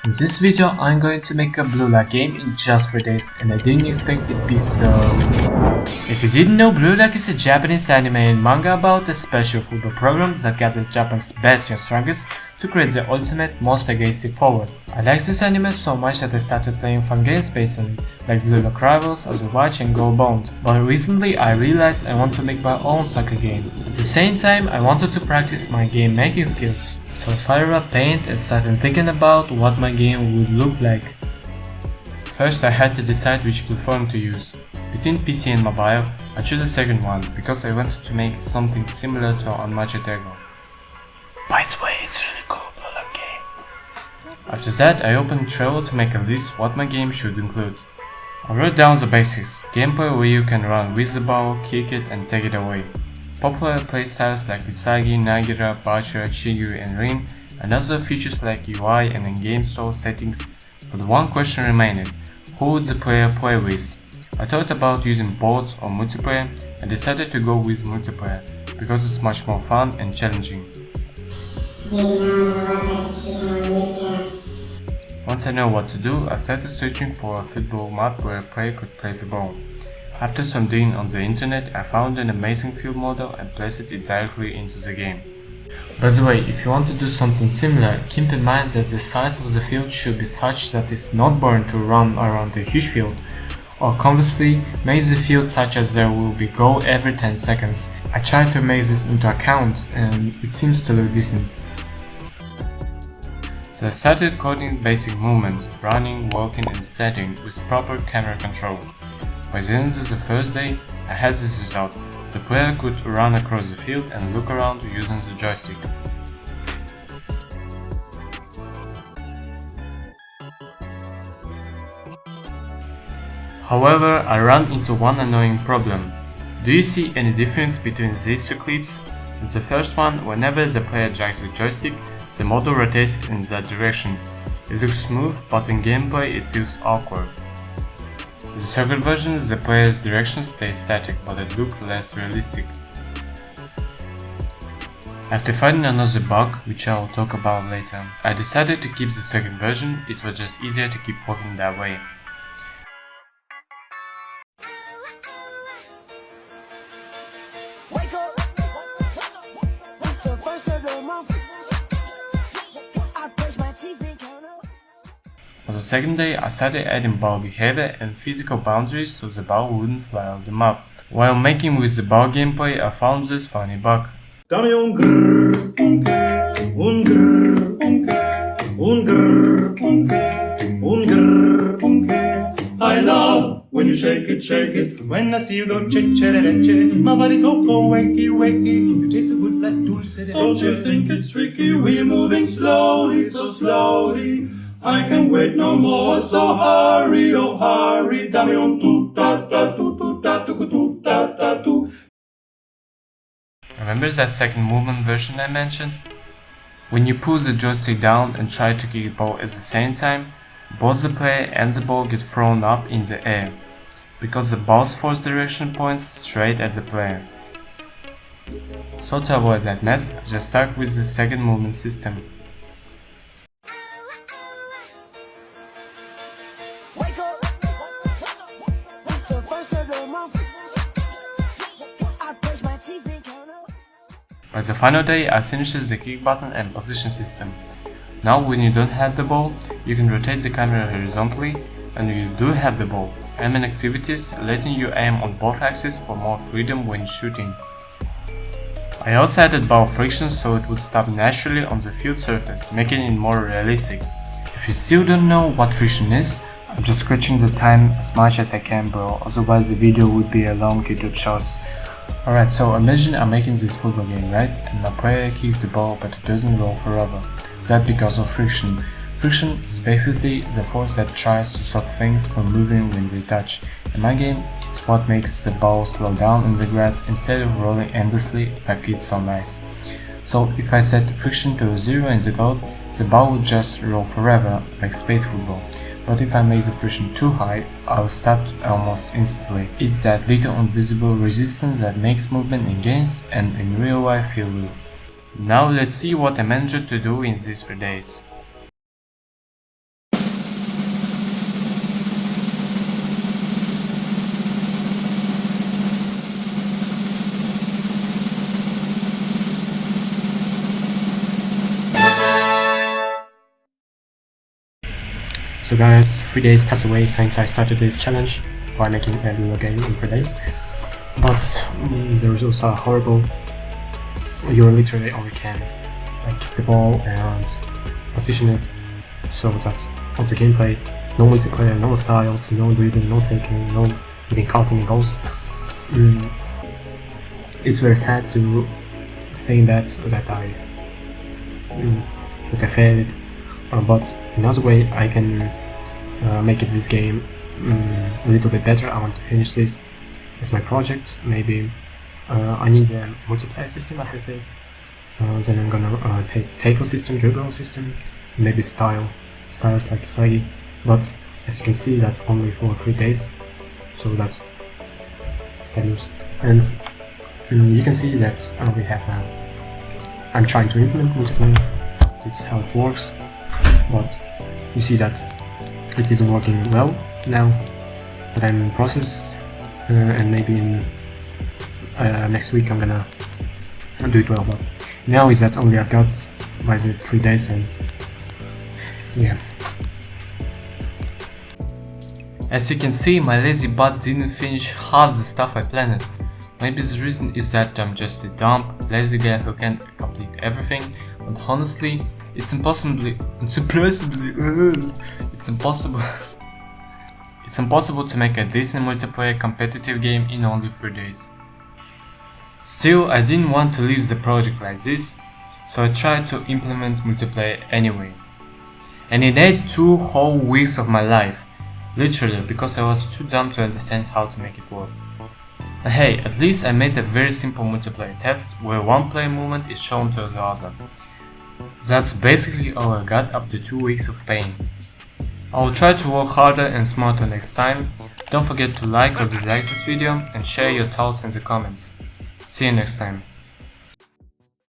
In this video, I'm going to make a Blue Lock game in just 3 days, and I didn't expect it to be so. If you didn't know, Blue Lock is a Japanese anime and manga about a special football program that gathers Japan's best and strongest to create the ultimate most against forward. I like this anime so much that I started playing fun games based on it, like Blue Lock Rivals, Overwatch and Go Bound. But recently I realized I want to make my own soccer game. At the same time, I wanted to practice my game making skills. So I fired up Paint and started thinking about what my game would look like. First I had to decide which platform to use. Between PC and mobile, I chose the second one because I wanted to make something similar to Unmatched Ego. By the way, it's really cool Blue Lock game. After that, I opened Trello to make a list what my game should include. I wrote down the basics: gameplay where you can run with the ball, kick it and take it away. Popular playstyles like Misagi, Nagira, Bachira, Chigiri and Rin, and other features like UI and in-game store settings, but one question remained: who would the player play with? I thought about using bots or multiplayer and decided to go with multiplayer because it's much more fun and challenging. Once I know what to do, I started searching for a football map where a player could place the ball. After some digging on the internet, I found an amazing field model and placed it directly into the game. By the way, if you want to do something similar, keep in mind that the size of the field should be such that it's not boring to run around a huge field, or conversely, make the field such as there will be goal every 10 seconds. I tried to make this into account and it seems to look decent. So I started coding basic movements, running, walking and standing with proper camera control. By the end of the first day, I had this result: the player could run across the field and look around using the joystick. However, I ran into one annoying problem. Do you see any difference between these two clips? In the first one, whenever the player drags the joystick, the model rotates in that direction. It looks smooth, but in gameplay it feels awkward. In the second version, the player's direction stays static, but it looks less realistic. After finding another bug, which I will talk about later, I decided to keep the second version. It was just easier to keep working that way. Wake up. It's the first of the month. I brush my teeth and count up. On the second day, I started adding ball behavior and physical boundaries so the ball wouldn't fly off the map. While making with the ball gameplay, I found this funny bug. Dame un grrr, un que, un grrr, un que, un grrr, un que, un grrr, un que. I love when you shake it. When I see you go che, my body go wakey, you taste so good like dulce de leche. Don't you think it's tricky? We're moving slowly, so slowly. I can't wait no more, so hurry, oh hurry. Dame un tu ta ta tu ta tu ta ta tu. Remember that second movement version I mentioned? When you pull the joystick down and try to kick the ball at the same time, both the player and the ball get thrown up in the air, because the ball's force direction points straight at the player. So to avoid that mess, I just stuck with the second movement system. Wake up. It's the first of the month. I brush my teeth and count up. By the final day, I finished the kick button and position system. Now when you don't have the ball, you can rotate the camera horizontally, and when you do have the ball, aiming activities letting you aim on both axes for more freedom when shooting. I also added ball friction so it would stop naturally on the field surface, making it more realistic. If you still don't know what friction is, I'm just scratching the time as much as I can, bro, otherwise the video would be a long YouTube shorts. Alright, so imagine I'm making this football game, right? And my player kicks the ball but it doesn't roll forever. That's because of friction. Friction is basically the force that tries to stop things from moving when they touch. In my game, it's what makes the ball slow down in the grass instead of rolling endlessly like it's so nice. So if I set friction to 0 in the code, the ball would just roll forever, like space football. But if I make the friction too high, I'll stop almost instantly. It's that little invisible resistance that makes movement in games and in real life feel real. Now let's see what I managed to do in these 3 days. So guys, 3 days passed away since I started this challenge by making a Blue game in 3 days. But the results are horrible. You literally only can kick the ball and position it, so that's all the gameplay. No multiplayer, no styles, no dribbling, no taking, no even counting goals. It's very sad to say that I failed, but another way I can make this game a little bit better. I want to finish this as my project. Maybe I need a multiplayer system, as I say. Then I'm gonna take tackle system, dribble system, maybe styles like Sagi. But as you can see, that's only for 3 days, so that's sad news. And you can see that we have. I'm trying to implement multiplayer. That's how it works, but you see that it isn't working well now. But I'm in process, and maybe in next week I'm gonna do it well. But now is that only I got by the 3 days, and yeah. As you can see, my lazy butt didn't finish half the stuff I planned. Maybe the reason is that I'm just a dumb, lazy guy who can't complete everything, but honestly, it's impossible to make a decent multiplayer competitive game in only 3 days. Still, I didn't want to leave the project like this, so I tried to implement multiplayer anyway. And it ate 2 whole weeks of my life, literally, because I was too dumb to understand how to make it work. But hey, at least I made a very simple multiplayer test where one player movement is shown to the other. That's basically all I got after 2 weeks of pain. I will try to work harder and smarter next time. Don't forget to like or dislike this video and share your thoughts in the comments. See you next time.